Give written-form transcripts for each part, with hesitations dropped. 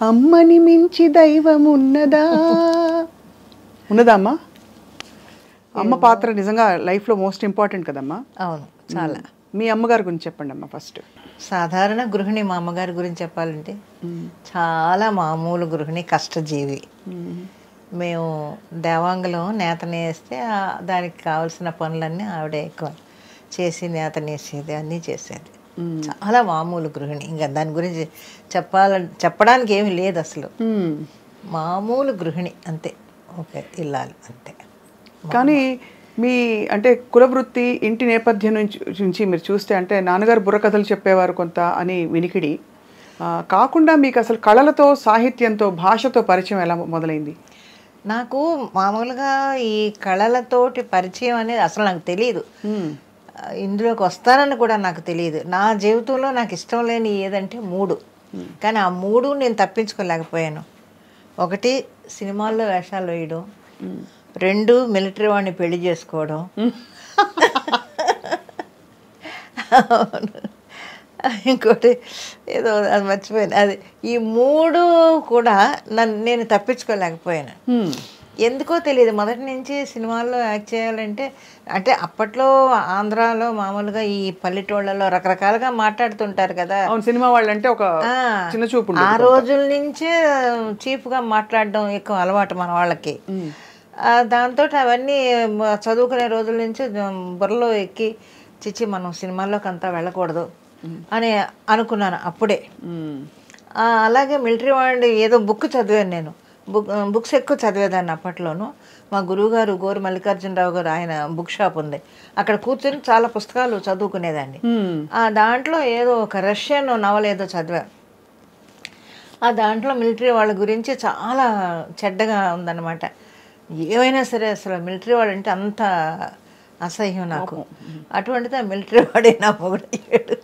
అమ్మని మించి దైవం ఉన్నదా? ఉన్నదా అమ్మా? అమ్మ పాత్ర నిజంగా లైఫ్లో మోస్ట్ ఇంపార్టెంట్ కదమ్మా. అవును, చాలా. మీ అమ్మగారి గురించి చెప్పండి అమ్మా ఫస్ట్. సాధారణ గృహిణి. మా అమ్మగారి గురించి చెప్పాలంటే చాలా మామూలు గృహిణి, కష్టజీవి. మేము దేవాంగలో నేత నేస్తే దానికి కావాల్సిన పనులన్నీ ఆవిడే ఎక్కువ చేసి నేత నేసేది, అన్నీ చేసేది. చాలా మామూలు గృహిణి. ఇంకా దాని గురించి చెప్పడానికి ఏమీ లేదు అసలు. మామూలు గృహిణి అంతే, ఓకే, ఇల్లాలి అంతే. కానీ మీ అంటే కులవృత్తి, ఇంటి నేపథ్యం నుంచి మీరు చూస్తే, అంటే నాన్నగారు బుర్రకథలు చెప్పేవారు కొంత అని వినికిడి, కాకుండా మీకు అసలు కళలతో, సాహిత్యంతో, భాషతో పరిచయం ఎలా మొదలైంది? నాకు మామూలుగా ఈ కళలతోటి పరిచయం అనేది అసలు నాకు తెలియదు. ఇందులోకి వస్తానని కూడా నాకు తెలియదు. నా జీవితంలో నాకు ఇష్టం లేని ఏదంటే 3. కానీ ఆ 3 నేను తప్పించుకోలేకపోయాను. 1 సినిమాల్లో వేషాలు వేయడం, 2 మిలిటరీ వాడిని పెళ్లి చేసుకోవడం, ఇంకోటి ఏదో అది మర్చిపోయాను. అది ఈ 3 కూడా నేను తప్పించుకోలేకపోయాను. ఎందుకో తెలియదు. మొదటి నుంచి సినిమాల్లో యాక్ట్ చేయాలంటే, అంటే అప్పట్లో ఆంధ్రాలో మామూలుగా ఈ పల్లెటూళ్ళలో రకరకాలుగా మాట్లాడుతుంటారు కదా. సినిమా వాళ్ళు అంటే ఒక చిన్న చూపు. ఆ రోజుల నుంచే చీప్గా మాట్లాడడం ఎక్కువ అలవాటు మన వాళ్ళకి. దాంతో అవన్నీ చదువుకునే రోజుల నుంచి బుర్రలో ఎక్కి, చిచ్చి మనం సినిమాల్లోకి అంతా వెళ్ళకూడదు అని అనుకున్నాను అప్పుడే. అలాగే మిలిటరీ వాడి ఏదో బుక్ చదివాను నేను. బుక్స్ ఎక్కువ చదివేదాన్ని అప్పట్లోనూ. మా గురువుగారు గోరు మల్లికార్జునరావు గారు, ఆయన బుక్ షాప్ ఉంది, అక్కడ కూర్చొని చాలా పుస్తకాలు చదువుకునేదాన్ని. దాంట్లో ఏదో ఒక రష్యన్ నవల ఏదో చదివా. దాంట్లో మిలిటరీ వాళ్ళ గురించి చాలా చెడ్డగా ఉందన్నమాట. ఏమైనా సరే అసలు మిలిటరీ వాడు అంటే అంత అసహ్యం నాకు. అటువంటిది ఆ మిలిటరీ వాడే నా మొగుడయ్యాడు.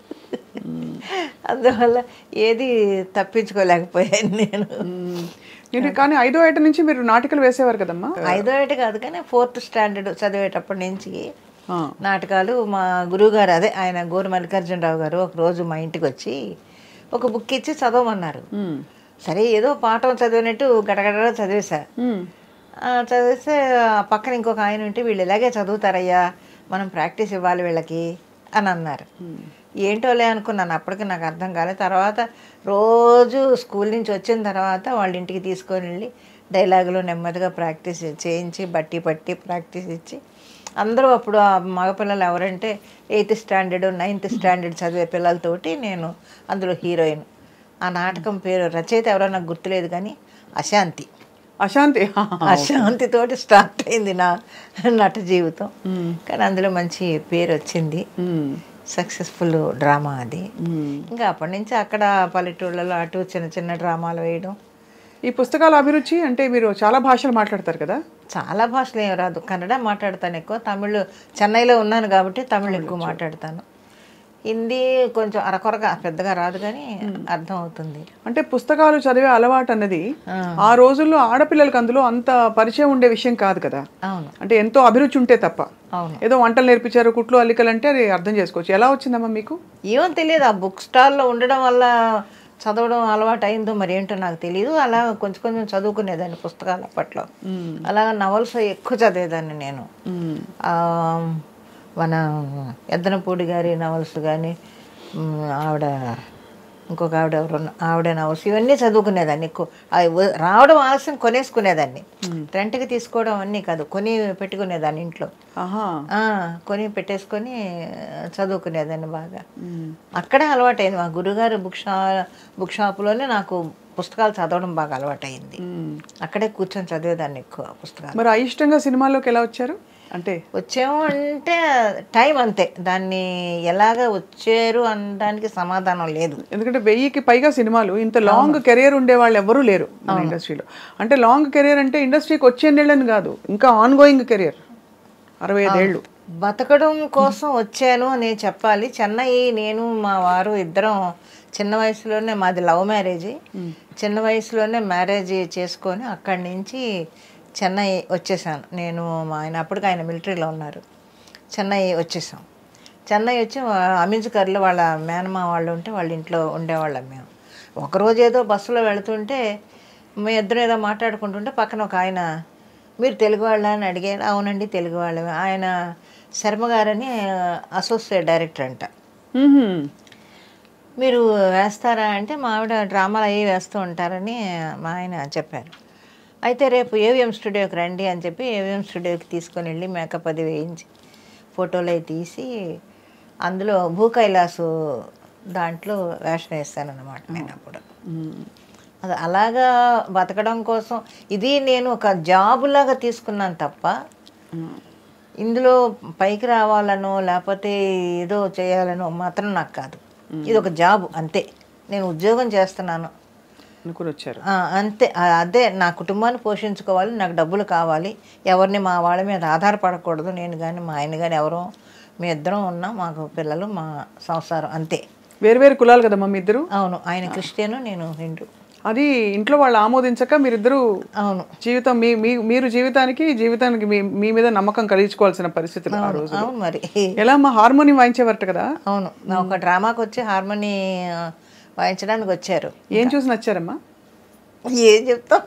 అందువల్ల ఏది తప్పించుకోలేకపోయాను నేను. కానీ 5వ ఏట నుంచి మీరు నాటకాలు వేసేవారు కదమ్మా? 5వ ఏట కాదు, కానీ 4th స్టాండర్డ్ చదివేటప్పటి నుంచి నాటకాలు. మా గురువుగారు, అదే ఆయన గోరు మల్లికార్జునరావు గారు, ఒకరోజు మా ఇంటికి వచ్చి ఒక బుక్ ఇచ్చి చదవమన్నారు. సరే ఏదో పాఠం చదివినట్టు గడగడ చదివేశా. చదివిస్తే పక్కన ఇంకొక ఆయన ఉంటే, వీళ్ళు ఇలాగే చదువుతారయ్యా, మనం ప్రాక్టీస్ ఇవ్వాలి వీళ్ళకి అని అన్నారు. ఏంటోలే అనుకున్నాను. అప్పటికి నాకు అర్థం కాలేదు. తర్వాత రోజు స్కూల్ నుంచి వచ్చిన తర్వాత వాళ్ళ ఇంటికి తీసుకొని వెళ్ళి డైలాగులు నెమ్మదిగా ప్రాక్టీస్ చేయించి, బట్టి పట్టి ప్రాక్టీస్ ఇచ్చి, అందరూ అప్పుడు ఆ మగపిల్లలు ఎవరంటే 8th స్టాండర్డ్ 9th స్టాండర్డ్ చదివే పిల్లలతోటి నేను అందులో హీరోయిన్. ఆ నాటకం పేరు రచయిత ఎవరో నాకు గుర్తులేదు, కానీ అశాంతి. అశాంతితోటి స్టార్ట్ అయింది నా నట జీవితం. కానీ అందులో మంచి పేరు వచ్చింది, సక్సెస్ఫుల్ డ్రామా అది. ఇంకా అప్పటి నుంచి అక్కడ పల్లెటూళ్ళలో అటు చిన్న చిన్న డ్రామాలు వేయడం. ఈ పుస్తకాల అభిరుచి అంటే, మీరు చాలా భాషలు మాట్లాడతారు కదా? చాలా భాషలు ఏం రాదు, కన్నడ మాట్లాడతాను ఎక్కువ. తమిళ్ చెన్నైలో ఉన్నాను కాబట్టి తమిళ్ ఎక్కువ మాట్లాడతాను. హిందీ కొంచెం అరకొరగా, పెద్దగా రాదు, కానీ అర్థం అవుతుంది. అంటే పుస్తకాలు చదివే అలవాటు అన్నది ఆ రోజుల్లో ఆడపిల్లలకి అందులో అంత పరిచయం ఉండే విషయం కాదు కదా. అవును, అంటే ఎంతో అభిరుచి ఉంటే తప్ప. అవును, ఏదో వంటలు నేర్పించారు, కుట్లు అల్లికలు అంటే అది అర్థం చేసుకోవచ్చు. ఎలా వచ్చిందమ్మా మీకు? ఏమో తెలియదు, ఆ బుక్ స్టాల్లో ఉండడం వల్ల చదవడం అలవాటు అయిందో మరి ఏంటో నాకు తెలియదు. అలా కొంచెం కొంచెం చదువుకునేదాన్ని పుస్తకాలు అప్పట్లో. అలాగా నవల్స్ ఎక్కువ చదివేదాన్ని నేను. మన ఎద్దనపూడి గారి నవల్స్ కానీ, ఆవిడ ఇంకొక ఆవిడ ఎవరు, ఆవిడ నవల్స్, ఇవన్నీ చదువుకునేదాన్ని ఎక్కువ. రావడం ఆలస్యం కొనేసుకునేదాన్ని. రెంట్కి తీసుకోవడం అన్నీ కాదు, కొని పెట్టుకునేదాన్ని ఇంట్లో. కొని పెట్టేసుకొని చదువుకునేదాన్ని బాగా. అక్కడే అలవాటైంది. మా గురుగారు బుక్ షాపులోనే నాకు పుస్తకాలు చదవడం బాగా అలవాటైంది. అక్కడే కూర్చొని చదివేదాన్ని ఎక్కువ పుస్తకాలు. మరి అయిష్టంగా సినిమాల్లోకి ఎలా వచ్చారు? అంటే వచ్చాము అంటే టైం అంతే, దాన్ని ఎలాగ వచ్చారు అనడానికి సమాధానం లేదు. ఎందుకంటే 1000కి పైగా సినిమాలు, ఇంత లాంగ్ కెరియర్ ఉండే వాళ్ళు ఎవరూ లేరు మన ఇండస్ట్రీలో. అంటే లాంగ్ కెరియర్ అంటే ఇండస్ట్రీకి వచ్చే నెలని కాదు, ఇంకా ఆన్ గోయింగ్ కెరియర్ 65 ఏళ్ళు. బతకడం కోసం వచ్చాను అని చెప్పాలి. చెన్నై, నేను మా వారు ఇద్దరం చిన్న వయసులోనే, మాది లవ్ మ్యారేజ్, చిన్న వయసులోనే మ్యారేజ్ చేసుకొని అక్కడి నుంచి చెన్నై వచ్చేసాను నేను. అప్పటికి ఆయన మిలిటరీలో ఉన్నారు. చెన్నై వచ్చేసాం. చెన్నై వచ్చి అమింజ్కర్లో వాళ్ళ మేనమా వాళ్ళు ఉంటే వాళ్ళ ఇంట్లో ఉండేవాళ్ళం మేము. ఒకరోజు ఏదో బస్సులో వెళుతుంటే మీ ఇద్దరు ఏదో మాట్లాడుకుంటుంటే పక్కన ఒక ఆయన, మీరు తెలుగు వాళ్ళ అని అడిగారు. అవునండి తెలుగు వాళ్ళమే. ఆయన శర్మ గారని అసోసియేట్ డైరెక్టర్ అంట. మీరు వేస్తారా అంటే మా ఆవిడ డ్రామాలు అవి వేస్తూ ఉంటారని మా ఆయన చెప్పారు. అయితే రేపు ఏవిఎం స్టూడియోకి రండి అని చెప్పి ఏవిఎం స్టూడియోకి తీసుకొని వెళ్ళి మేకప్ అది వేయించి ఫోటోలు అవి తీసి అందులో భూ కైలాసు దాంట్లో వేషం వేస్తానన్నమాట నేను అప్పుడు. అది అలాగా బతకడం కోసం ఇది నేను ఒక జాబ్ లాగా తీసుకున్నాను తప్ప ఇందులో పైకి రావాలనో లేకపోతే ఏదో చేయాలనో మాత్రం నాకు కాదు. ఇది ఒక జాబ్ అంతే. నేను ఉద్యోగం చేస్తున్నాను అనుకుని వచ్చారు అంతే. అదే నా కుటుంబాన్ని పోషించుకోవాలి, నాకు డబ్బులు కావాలి, ఎవరిని మా వాళ్ళ మీద ఆధారపడకూడదు. నేను కానీ మా ఆయన కానీ ఎవరో మీ ఇద్దరం ఉన్నాం, మాకు పిల్లలు, మా సంసారం అంతే. వేరు వేరు కులాలు కదమ్మా మీ ఇద్దరు? అవును, ఆయన క్రిస్టియను, నేను హిందూ. అది ఇంట్లో వాళ్ళు ఆమోదించక మీరిద్దరు అవును జీవితం మీరు జీవితానికి మీ మీద నమ్మకం కలిగించుకోవాల్సిన పరిస్థితులు ఆ రోజు. అవును మరి ఎలా అమ్మా హార్మోనియం వాయించేవారట కదా? అవును, ఒక డ్రామాకి వచ్చి హార్మోని వాయించడానికి వచ్చారు. ఏం చూసి నచ్చారమ్మా? ఏం చెప్తాం,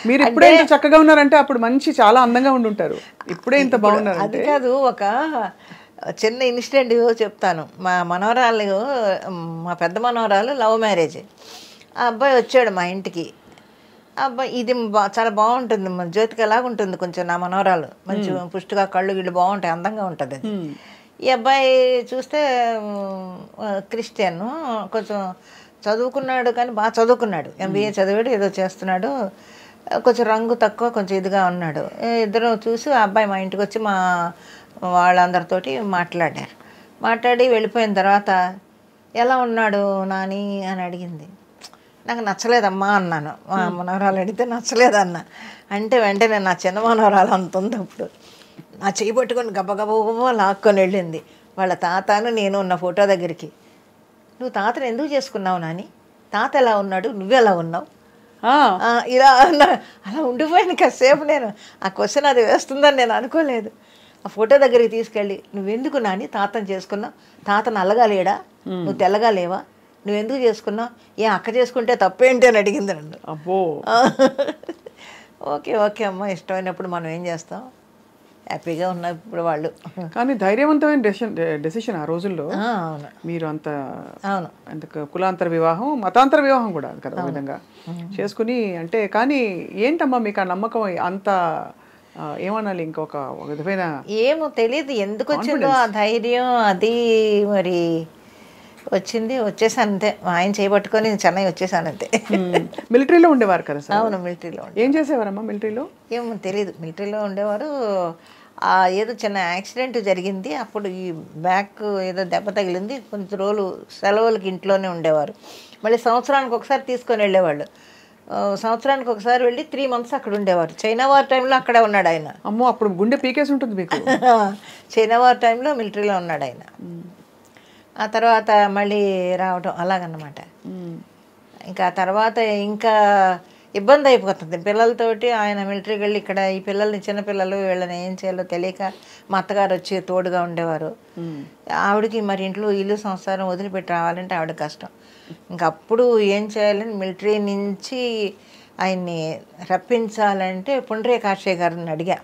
మీరు ఇప్పుడే ఇంత చక్కగా ఉన్నారంటే అప్పుడు మంచి చాలా అందంగా ఉండి ఉంటారు. ఇప్పుడే ఇంత బాగున్నారు. అది కాదు, ఒక చిన్న ఇన్సిడెంట్ చెప్తాను. మా మనవరాలు, మా పెద్ద మనవరాలు లవ్ మ్యారేజ్. ఆ అబ్బాయి వచ్చాడు మా ఇంటికి. ఆ అబ్బాయి ఇది చాలా బాగుంటుంది, జ్యోతిక ఎలాగ ఉంటుంది కొంచెం నా మనవరాలు, మంచి పుష్టిగా కళ్ళు గిళ్ళు బాగుంటాయి, అందంగా ఉంటుంది అది. ఈ అబ్బాయి చూస్తే క్రిస్టియన్, కొంచెం చదువుకున్నాడు కానీ బాగా చదువుకున్నాడు, ఎంబీఏ చదివాడు, ఏదో చేస్తున్నాడు, కొంచెం రంగు తక్కువ, కొంచెం ఇదిగా ఉన్నాడు. ఇద్దరు చూసి ఆ అబ్బాయి మా ఇంటికి వచ్చి మా వాళ్ళందరితోటి మాట్లాడి వెళ్ళిపోయిన తర్వాత ఎలా ఉన్నాడు నాని అని అడిగింది. నాకు నచ్చలేదమ్మా అన్నాను. మా మనవరాలు అడిగితే నచ్చలేదన్న అంటే వెంటనే నా చిన్న మనవరాలు అంత ఉంది అప్పుడు నా చేయి పట్టుకొని గబగబా లాక్కొని వెళ్ళింది వాళ్ళ తాతను నేను ఉన్న ఫోటో దగ్గరికి. నువ్వు తాతను ఎందుకు చేసుకున్నావు నాని? తాత ఎలా ఉన్నాడు, నువ్వెలా ఉన్నావు? ఇలా అలా ఉండిపోయాను కాసేపు. నేను ఆ క్వశ్చన్ అది వేస్తుందని నేను అనుకోలేదు. ఆ ఫోటో దగ్గరికి తీసుకెళ్ళి, నువ్వెందుకు నాని తాతను చేసుకున్నావు? తాత నల్లగా లేడా, నువ్వు తెల్లగా లేవా, నువ్వెందుకు చేసుకున్నావు? ఏ అక్క చేసుకుంటే తప్పేంటి అని అడిగింది నన్ను. అబ్బో ఓకే అమ్మ, ఇష్టమైనప్పుడు మనం ఏం చేస్తాం, హ్యాపీగా ఉన్నారు ఇప్పుడు వాళ్ళు. కానీ ధైర్యవంతమైన డెసిషన్ ఆ రోజుల్లో. అవును, మీరు అంత అవును, అంత కులాంతర వివాహం, మతాంతర వివాహం కూడా కదా ఆ విధంగా చేసుకుని. అంటే కానీ ఏంటమ్మా మీకు ఆ నమ్మకం అంత ఏమనాలి, ఇంకొక విధమైన ఏమో తెలియదు ఎందుకు వచ్చిందో ఆ ధైర్యం. అది మరి వచ్చేసాను అంతే. ఆయన చేయబట్టుకొని చెన్నై వచ్చేసాను అంతే. మిలిటరీలో ఉండేవారు కదా సార్? అవును, మిలిటరీలో. ఏం చేసేవారమ్మా మిలిటరీలో? ఏమో తెలియదు, మిలిటరీలో ఉండేవారు. ఏదో చిన్న యాక్సిడెంట్ జరిగింది, అప్పుడు ఈ బ్యాక్ ఏదో దెబ్బ తగిలింది, కొంచెం రోజులు సెలవులకి ఇంట్లోనే ఉండేవారు. మళ్ళీ సంవత్సరానికి ఒకసారి తీసుకొని వెళ్ళేవాళ్ళు. సంవత్సరానికి ఒకసారి వెళ్ళి 3 months అక్కడ ఉండేవారు. చైనా వార్ టైంలో అక్కడే ఉన్నాడు ఆయన. అమ్మో, అప్పుడు గుండె పీకేసి ఉంటుంది మీకు. చైనా వార్ టైంలో మిలిటరీలో ఉన్నాడు ఆయన. ఆ తర్వాత మళ్ళీ రావటం అలాగన్నమాట. ఇంకా తర్వాత ఇంకా ఇబ్బంది అయిపోతుంది పిల్లలతోటి. ఆయన మిలిటరీకి వెళ్ళి ఇక్కడ ఈ పిల్లల్ని, చిన్నపిల్లలు, వీళ్ళని ఏం చేయాలో తెలియక మా అత్తగారు వచ్చి తోడుగా ఉండేవారు. ఆవిడకి మరి ఇంట్లో ఇల్లు సంసారం వదిలిపెట్టి రావాలంటే ఆవిడ కష్టం. ఇంకా అప్పుడు ఏం చేయాలని మిలిటరీ నుంచి ఆయన్ని రప్పించాలంటే పుండ్రేకాక్షయ్య గారిని అడిగా.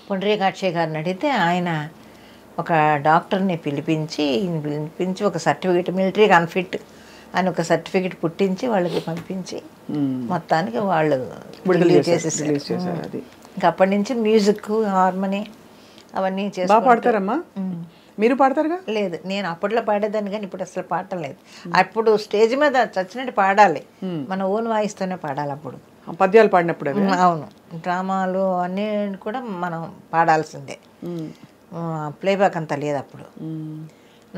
పుండ్రేకాక్షయ్య గారిని అడిగితే ఆయన ఒక డాక్టర్ని పిలిపించి ఒక సర్టిఫికేట్, మిలిటరీకి అన్ఫిట్ అని ఒక సర్టిఫికేట్ పుట్టించి వాళ్ళకి పంపించి మొత్తానికి వాళ్ళు రిలీజ్ చేసేసారు. ఇంకా అప్పటి నుంచి మ్యూజిక్, హార్మోని అవన్నీ చేసి. పాడతారమ్మా? మీరు పాడతారుగా? లేదు, నేను అప్పట్లో పాడేదాన్ని కానీ ఇప్పుడు అసలు పాడలేదు. అప్పుడు స్టేజ్ మీద చచ్చినట్టు పాడాలి, మన ఓన్ వాయిస్తోనే పాడాలి. అప్పుడు పద్యాలు పాడినప్పుడు? అవును, డ్రామాలు అన్నీ కూడా మనం పాడాల్సిందే, ప్లేబ్యాక్ అంతా లేదు అప్పుడు.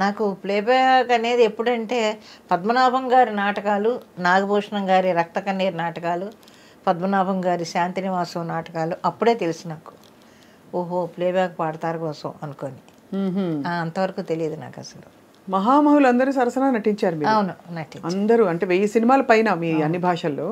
నాకు ప్లేబ్యాక్ అనేది ఎప్పుడంటే పద్మనాభం గారి నాటకాలు, నాగభూషణం గారి రక్త కన్నీరు నాటకాలు, పద్మనాభం గారి శాంతినివాసం నాటకాలు అప్పుడే తెలుసు నాకు. ఓహో, ప్లేబ్యాక్ పాడతారు కోసం అనుకొని. అంతవరకు తెలియదు నాకు అసలు. మహామహులు అందరూ సరసన నటించారు మీరు? అవును, నటించారు అందరూ. అంటే 1000 సినిమాల పైన మీ అన్ని భాషల్లో.